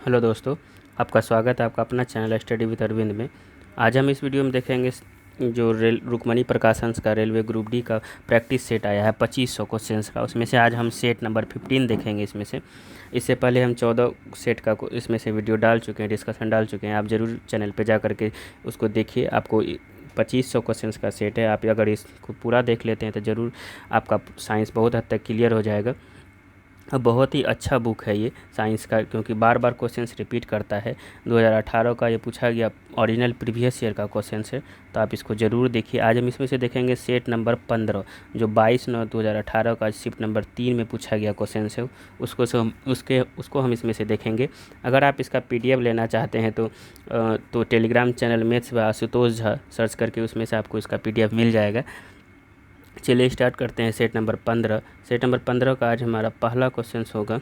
Hello दोस्तों, आपका स्वागत है आपका अपना चैनल स्टडी विद अरविंद में। आज हम इस वीडियो में देखेंगे जो रुक्मणी प्रकाशन का रेलवे ग्रुप डी का प्रैक्टिस सेट आया है 2500 क्वेश्चंस का। उसमें से आज हम सेट नंबर 15 देखेंगे। इससे पहले हम 14 सेट का इसमें से वीडियो डाल चुके हैं, डिस्कशन डाल चुके हैं। आप ज़रूर चैनल पर जा करके उसको देखिए। आपको 2500 क्वेश्चंस का सेट है। आप अगर इसको पूरा देख लेते हैं तो ज़रूर आपका साइंस बहुत हद तक क्लियर हो जाएगा। बहुत ही अच्छा बुक है ये साइंस का, क्योंकि बार बार क्वेश्चंस रिपीट करता है। 2018 का ये पूछा गया ओरिजिनल प्रीवियस ईयर का क्वेश्चन है, तो आप इसको ज़रूर देखिए। आज हम इसमें से देखेंगे सेट नंबर 15 जो 22/9/2018 का शिफ्ट नंबर 3 में पूछा गया क्वेश्चन है। उसको हम इसमें से देखेंगे। अगर आप इसका PDF लेना चाहते हैं तो Telegram channel maths by Ashutosh Jha search करके उसमें से आपको इसका PDF मिल जाएगा। चलिए स्टार्ट करते हैं सेट नंबर 15। सेट नंबर 15 का आज हमारा पहला क्वेश्चन होगा।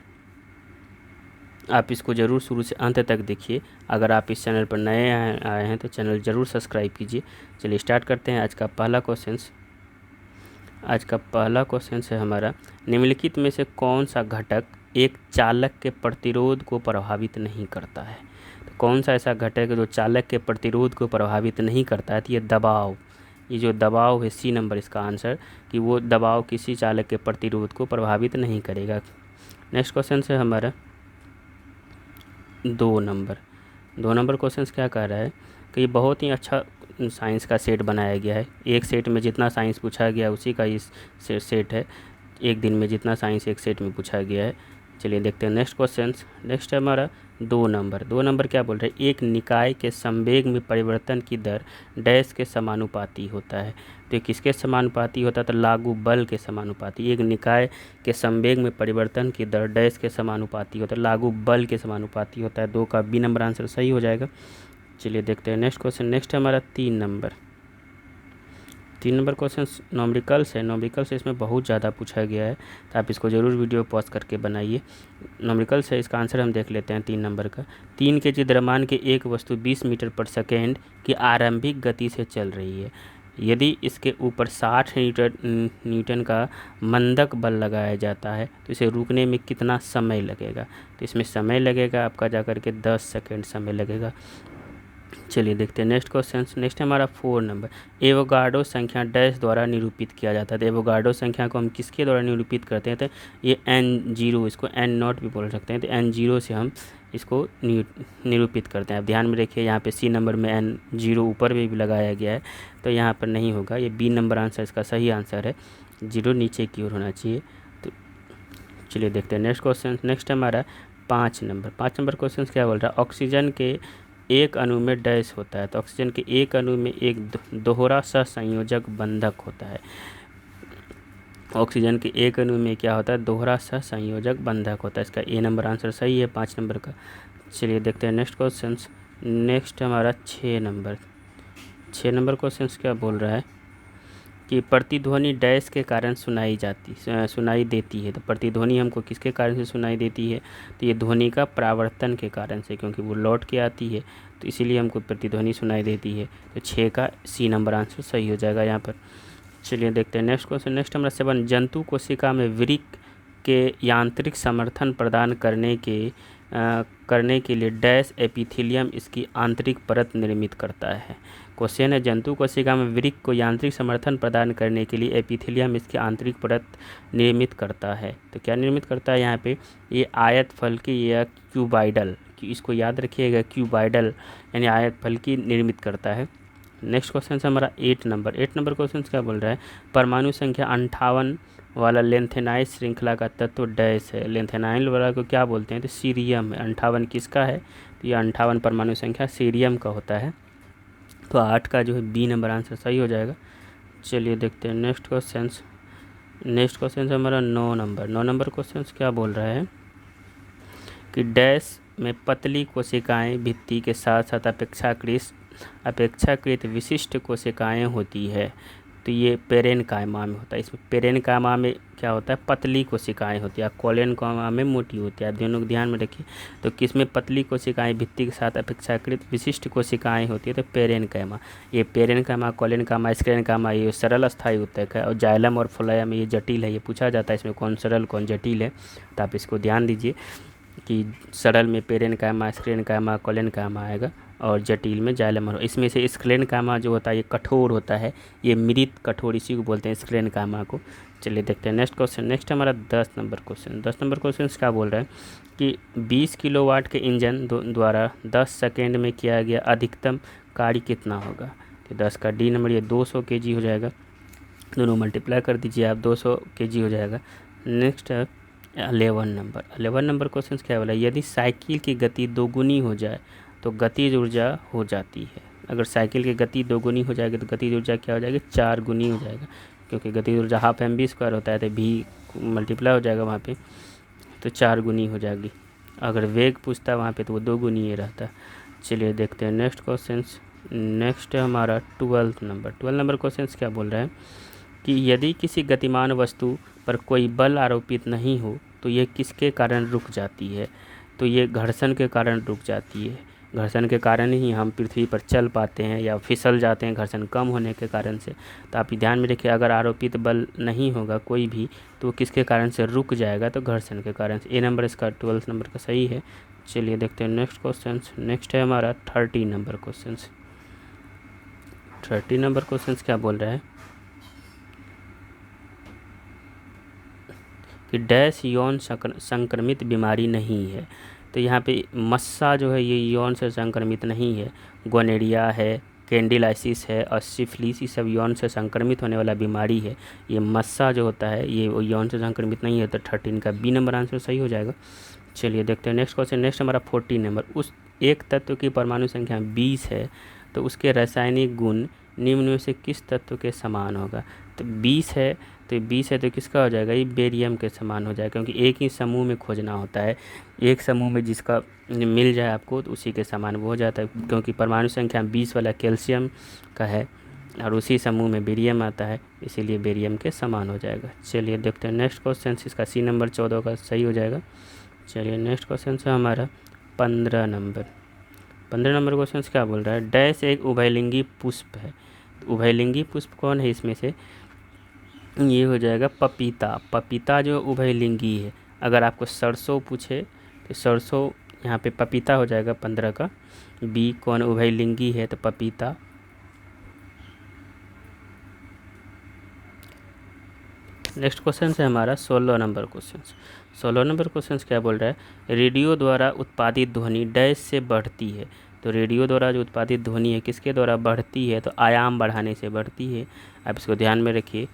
आप इसको ज़रूर शुरू से अंत तक देखिए। अगर आप इस चैनल पर नए आए हैं तो चैनल ज़रूर सब्सक्राइब कीजिए। चलिए स्टार्ट करते हैं आज का पहला क्वेश्चन। आज का पहला क्वेश्चन है हमारा, निम्नलिखित में से कौन सा घटक एक चालक के प्रतिरोध को प्रभावित नहीं करता है। तो कौन सा ऐसा घटक है जो चालक के प्रतिरोध को प्रभावित नहीं करता है। तो ये दबाव, ये जो दबाव है, C नंबर इसका आंसर, कि वो दबाव किसी चालक के प्रतिरोध को प्रभावित नहीं करेगा। नेक्स्ट क्वेश्चन है हमारा 2 नंबर क्वेश्चन क्या कह रहा है कि ये बहुत ही अच्छा साइंस का सेट बनाया गया है। एक सेट में जितना साइंस पूछा गया उसी का इस सेट है। एक दिन में जितना साइंस एक सेट में पूछा गया है। चलिए देखते हैं नेक्स्ट क्वेश्चन। नेक्स्ट है हमारा 2 नंबर क्या बोल रहे हैं, एक निकाय के संवेग में परिवर्तन की दर डैश के समानुपाती होता है। तो ये किसके समानुपाती होता है, तो लागू बल के समानुपाती। एक निकाय के संवेग में परिवर्तन की दर डैश के समानुपाती होता है, लागू बल के समानुपाती होता है। 2 का B नंबर आंसर सही हो जाएगा। चलिए देखते हैं नेक्स्ट क्वेश्चन। नेक्स्ट है हमारा 3 नंबर क्वेश्चन नॉमरिकल से। इसमें बहुत ज़्यादा पूछा गया है, तो आप इसको ज़रूर वीडियो पॉज करके बनाइए। नॉमरिकल से इसका आंसर हम देख लेते हैं 3 नंबर का। 3 kg द्रव्यमान के एक वस्तु 20 मीटर पर सेकेंड की आरंभिक गति से चल रही है। यदि इसके ऊपर 60 न्यूटन का मंदक बल लगाया जाता है तो इसे रुकने में कितना समय लगेगा। तो इसमें समय लगेगा आपका जाकर के 10 सेकेंड समय लगेगा। चलिए देखते हैं नेक्स्ट क्वेश्चन। नेक्स्ट है हमारा 4 नंबर, एवोगाड्रो संख्या डैश द्वारा निरूपित किया जाता है। तो एवोगाड्रो संख्या को हम किसके द्वारा निरूपित करते हैं, तो ये N0, इसको N0 भी बोल सकते हैं। तो N0 से हम इसको निरूपित करते हैं। अब ध्यान में रखिए, यहाँ पे C नंबर में N0 ऊपर में भी लगाया गया है, तो यहाँ पर नहीं होगा। ये B नंबर आंसर इसका सही आंसर है। 0 नीचे की ओर होना चाहिए। तो चलिए देखते हैं नेक्स्ट क्वेश्चन। नेक्स्ट हमारा 5 नंबर क्वेश्चन क्या बोल रहा है, ऑक्सीजन के एक अणु में डैश होता है। तो ऑक्सीजन के एक अणु में एक दोहरा सहसंयोजक बंधक होता है। ऑक्सीजन के एक अणु में क्या होता है, दोहरा सहसंयोजक बंधक होता है। इसका A नंबर आंसर सही है 5 नंबर का। चलिए देखते हैं नेक्स्ट क्वेश्चन। नेक्स्ट हमारा 6 नंबर क्वेश्चन क्या बोल रहा है कि प्रतिध्वनि डैश के कारण सुनाई देती है। तो प्रतिध्वनि हमको किसके कारण से सुनाई देती है, तो ये ध्वनि का परावर्तन के कारण से, क्योंकि वो लौट के आती है तो इसीलिए हमको प्रतिध्वनि सुनाई देती है। तो 6 का C नंबर आंसर सही हो जाएगा यहाँ पर। चलिए देखते हैं नेक्स्ट क्वेश्चन। नेक्स्ट हमारा 7, जंतु कोशिका में वृक्क के यांत्रिक समर्थन प्रदान करने के लिए डैश एपिथेलियम इसकी आंतरिक परत निर्मित करता है। क्वेश्चन है, जंतु कोशिका में वृक्क को यांत्रिक समर्थन प्रदान करने के लिए एपिथेलियम इसकी आंतरिक परत निर्मित करता है। तो क्या निर्मित करता है यहाँ पे, ये आयत फलकी या क्यूबाइडल, इसको याद रखिएगा, क्यूबाइडल यानी आयत फलकी निर्मित करता है। नेक्स्ट क्वेश्चन है हमारा 8 नंबर क्वेश्चन क्या बोल रहा है, परमाणु संख्या 58 वाला लेंथेनाइज श्रृंखला का तत्व डैश है। लेंथेनाइल वाला को क्या बोलते हैं, तो सीरियम है। 58 किसका है, तो ये 58 परमाणु संख्या सीरियम का होता है। तो 8 का जो है B नंबर आंसर सही हो जाएगा। चलिए देखते हैं नेक्स्ट क्वेश्चन हमारा 9 नंबर क्वेश्चन क्या बोल रहा है कि डैश में पतली कोशिकाएं भित्ति के साथ साथ अपेक्षाकृत विशिष्ट कोशिकाएं होती है। तो ये पेरेनकाइमा में होता है। इसमें पेरेनकाइमा में क्या होता है, पतली कोशिकाएं होती है, कोलेनकाइमा में मोटी होती है। आप दोनों को ध्यान में रखिए। तो किसमें पतली कोशिकाएं भित्ति के साथ अपेक्षाकृत विशिष्ट कोशिकाएं होती है, तो पेरेनकाइमा। ये पेरेनकाइमा, कोलेनकाइमा, स्क्लेरेनकाइमा ये सरल अस्थायी ऊतक है, और जाइलम और फ्लोएम ये जटिल है। ये पूछा जाता है इसमें कौन सरल कौन जटिल है, तो आप इसको ध्यान दीजिए। कि सरल में पेरेनकाइमा, स्क्लेरेनकाइमा, कोलेनकाइमा आएगा और जटिल में जाइलम। इसमें से स्क्लेरेनकाइमा जो होता है ये कठोर होता है, ये मृत कठोर, इसी को बोलते हैं स्क्लेरेनकाइमा को। चलिए देखते हैं नेक्स्ट क्वेश्चन। नेक्स्ट हमारा 10 नंबर क्वेश्चन। 10 नंबर क्वेश्चन क्या बोल रहा है कि 20 किलोवाट के इंजन द्वारा 10 सेकेंड में किया गया अधिकतम कार्य कितना होगा। तो 10 का डी नंबर, ये 200 kg हो जाएगा, दोनों मल्टीप्लाई कर दीजिए आप, 200 kg हो जाएगा। नेक्स्ट 11 नंबर क्वेश्चन क्या बोला, यदि साइकिल की गति दोगुनी हो जाए तो गतिज ऊर्जा हो जाती है। अगर साइकिल की गति दोगुनी हो जाएगी तो गतिज ऊर्जा क्या हो जाएगी, 4 गुनी हो जाएगा, क्योंकि गतिज ऊर्जा हाफ mv² होता है तो भी मल्टीप्लाई हो जाएगा वहाँ पे, तो 4 गुनी हो जाएगी। अगर वेग पूछता है वहाँ पे तो वो 2 गुनी ही रहता है। चलिए देखते हैं नेक्स्ट क्वेश्चन। नेक्स्ट है हमारा 12 नंबर क्वेश्चन क्या बोल रहा है कि यदि किसी गतिमान वस्तु पर कोई बल आरोपित नहीं हो तो ये किसके कारण रुक जाती है। तो ये घर्षण के कारण रुक जाती है। घर्षण के कारण ही हम पृथ्वी पर चल पाते हैं या फिसल जाते हैं, घर्षण कम होने के कारण से। तो आप ध्यान में रखिए, अगर आरोपित बल नहीं होगा कोई भी तो किसके कारण से रुक जाएगा, तो घर्षण के कारण से। ए नंबर इसका 12 नंबर का सही है। चलिए देखते हैं नेक्स्ट क्वेश्चन। नेक्स्ट है हमारा 13 नंबर क्वेश्चन। 13 नंबर क्वेश्चन क्या बोल रहा है कि डैश यौन संक्रमित बीमारी नहीं है। तो यहाँ पे मस्सा जो है ये यौन से संक्रमित नहीं है। गोनेरिया है, कैंडिलाइसिस है और सिफिलिस, ये सब यौन से संक्रमित होने वाला बीमारी है। ये मस्सा जो होता है ये यौन से संक्रमित नहीं है, तो 13 का बी नंबर आंसर सही हो जाएगा। चलिए देखते हैं नेक्स्ट क्वेश्चन। नेक्स्ट हमारा 14 नंबर। उस एक तत्व की परमाणु संख्या 20 है तो उसके रासायनिक गुण निम्न में से किस तत्व के समान होगा। तो 20 है तो किसका हो जाएगा, ये बेरियम के समान हो जाएगा, क्योंकि एक ही समूह में खोजना होता है। एक समूह में जिसका मिल जाए आपको तो उसी के समान वो हो जाता है, क्योंकि परमाणु संख्या 20 वाला कैल्शियम का है और उसी समूह में बेरियम आता है, इसीलिए बेरियम के समान हो जाएगा। चलिए देखते हैं नेक्स्ट क्वेश्चन। इसका सी नंबर 14 का सही हो जाएगा। चलिए नेक्स्ट क्वेश्चन है हमारा 15 नंबर। 15 नंबर क्वेश्चन क्या बोल रहा है, डैश एक उभयलिंगी पुष्प है। उभयलिंगी पुष्प कौन है इसमें से, ये हो जाएगा पपीता। पपीता जो उभयलिंगी है। अगर आपको सरसों पूछे तो सरसों यहाँ पे पपीता हो जाएगा 15 का। बी कौन उभयलिंगी है, तो पपीता। नेक्स्ट क्वेश्चन है हमारा 16 नंबर क्वेश्चन। 16 नंबर क्वेश्चन क्या बोल रहा है, रेडियो द्वारा उत्पादित ध्वनि डैश से बढ़ती है। तो रेडियो द्वारा जो उत्पादित ध्वनि है किसके द्वारा बढ़ती है, तो आयाम बढ़ाने से बढ़ती है। आप इसको ध्यान में रखिए,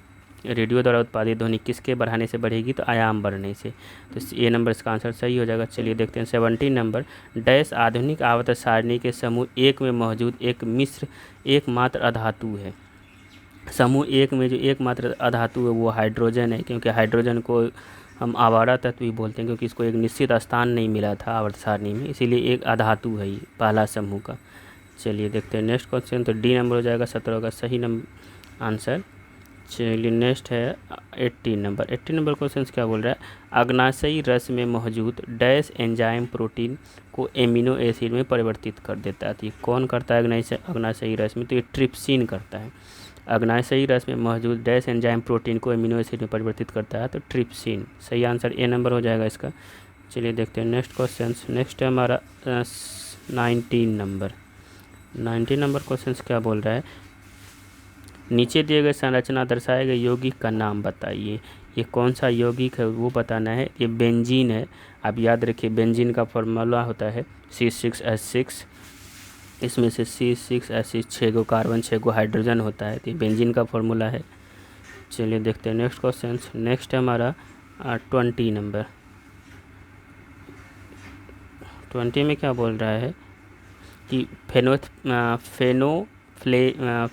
रेडियो द्वारा उत्पादित ध्वनि किसके बढ़ाने से बढ़ेगी, तो आयाम बढ़ने से। तो ए नंबर इसका आंसर सही हो जाएगा। चलिए देखते हैं 17 नंबर। डैश आधुनिक आवर्त सारणी के समूह 1 में मौजूद एक मिश्र एकमात्र अधातु है। समूह 1 में जो एकमात्र अधातु है वो हाइड्रोजन है, क्योंकि हाइड्रोजन को हम आवारा तत्व भी बोलते हैं, क्योंकि इसको एक निश्चित स्थान नहीं मिला था आवर्त सारणी में, इसीलिए एक अधातु है ये पहला समूह का। चलिए देखते हैं नेक्स्ट क्वेश्चन। तो डी नंबर हो जाएगा 17 का सही नंबर आंसर। चलिए नेक्स्ट है 18 नंबर। 18 नंबर क्वेश्चन क्या बोल रहा है, अग्नाशयी रस में मौजूद डैश एंजाइम प्रोटीन को एमिनो एसिड में परिवर्तित कर देता है। तो ये कौन करता है अग्नाशयी रस में, तो ये ट्रिप्सिन करता है। अग्नाशयी रस में मौजूद डैश एंजाइम प्रोटीन को एमिनो एसिड में परिवर्तित करता है, तो ट्रिप्सिन। सही आंसर ए नंबर हो जाएगा इसका। चलिए देखते हैं नेक्स्ट क्वेश्चन। नेक्स्ट है हमारा 19 नंबर। 19 नंबर क्वेश्चन क्या बोल रहा है, नीचे दिए गए संरचना दर्शाए गए यौगिक का नाम बताइए। ये कौन सा यौगिक है वो बताना है। ये बेंजीन है। आप याद रखिए बेंजीन का फॉर्मूला होता है C6H6। इसमें से C6H6 6 गो कार्बन 6 गो हाइड्रोजन होता है, तो ये बेंजीन का फॉर्मूला है। चलिए देखते हैं नेक्स्ट क्वेश्चन। नेक्स्ट है हमारा 20 नंबर। 20 में क्या बोल रहा है कि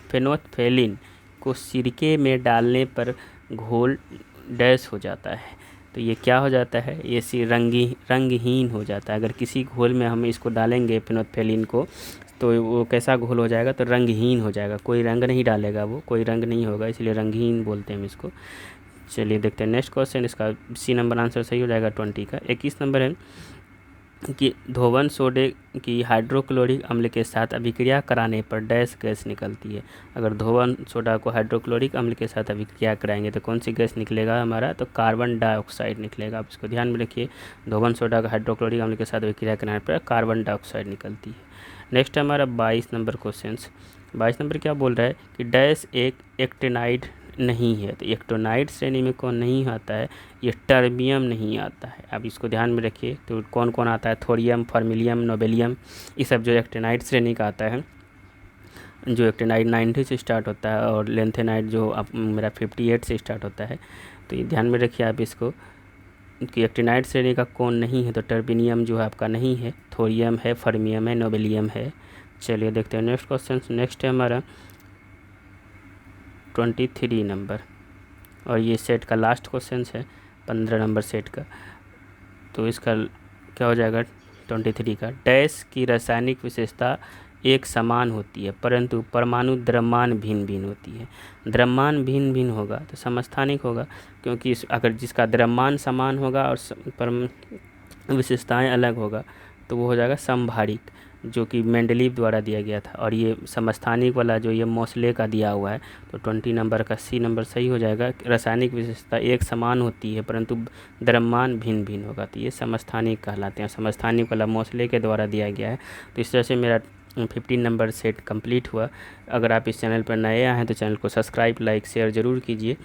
फेनोल्फेनिन को सिरके में डालने पर घोल डैश हो जाता है। तो ये क्या हो जाता है, ये रंगहीन हो जाता है। अगर किसी घोल में हम इसको डालेंगे फेनोल्फेनिन को तो वो कैसा घोल हो जाएगा, तो रंगहीन हो जाएगा। कोई रंग नहीं डालेगा, वो कोई रंग नहीं होगा, इसलिए रंगहीन बोलते हैं हम इसको। चलिए देखते हैं नेक्स्ट क्वेश्चन। इसका सी नंबर आंसर सही हो जाएगा 20 का। 21 नंबर है, कि धोवन सोडे की हाइड्रोक्लोरिक अम्ल के साथ अभिक्रिया कराने पर डैश गैस निकलती है। अगर धोवन सोडा को हाइड्रोक्लोरिक अम्ल के साथ अभिक्रिया कराएंगे तो कौन सी गैस निकलेगा हमारा, तो कार्बन डाइऑक्साइड निकलेगा। आप इसको ध्यान में रखिए, धोवन सोडा का हाइड्रोक्लोरिक अम्ल के साथ अभिक्रिया कराने पर कार्बन डाइऑक्साइड निकलती है। नेक्स्ट है हमारा 22 नंबर क्वेश्चन। 22 नंबर क्या बोल रहा है कि डैश एक एक्टिनाइड नहीं है। तो एक्टिनाइड श्रेणी में कौन नहीं आता है, ये टर्बियम नहीं आता है। अब इसको ध्यान में रखिए, तो कौन कौन आता है, थोरियम, फर्मिलियम, नोबेलियम, ये सब जो एक्टिनाइड श्रेणी का आता है। जो एक्टिनाइड 90 से स्टार्ट होता है और लेंथेनाइड जो अब मेरा 58 से स्टार्ट होता है। तो ये ध्यान में रखिए आप इसको कि एक्टिनाइड श्रेणी का कौन नहीं है, तो टर्बिनियम जो है आपका नहीं है, थोरियम है, फर्मियम है, नोबेलियम है। चलिए देखते हैं नेक्स्ट क्वेश्चन। नेक्स्ट है हमारा 23 नंबर, और ये सेट का लास्ट क्वेश्चन है 15 नंबर सेट का। तो इसका क्या हो जाएगा 23 का, डैश की रासायनिक विशेषता एक समान होती है परंतु परमाणु द्रव्यमान भिन्न भिन्न होती है। द्रव्यमान भिन्न भिन्न होगा तो समस्थानिक होगा, क्योंकि अगर जिसका द्रव्यमान समान होगा और विशेषताएं अलग होगा तो वो हो जाएगा समभारिक, जो कि मेंडलीव द्वारा दिया गया था। और ये समस्थानिक वाला जो ये मोसले का दिया हुआ है, तो 20 नंबर का सी नंबर सही हो जाएगा। रासायनिक विशेषता एक समान होती है परंतु द्रव्यमान भिन्न भिन्न होगा, तो ये समस्थानिक कहलाते हैं। समस्थानिक वाला मोसले के द्वारा दिया गया है। तो इस तरह से मेरा 15 नंबर सेट कंप्लीट हुआ। अगर आप इस चैनल पर नए आए हैं तो चैनल को सब्सक्राइब, लाइक, शेयर ज़रूर कीजिए।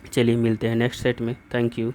चलिए मिलते हैं नेक्स्ट सेट में। Thank you.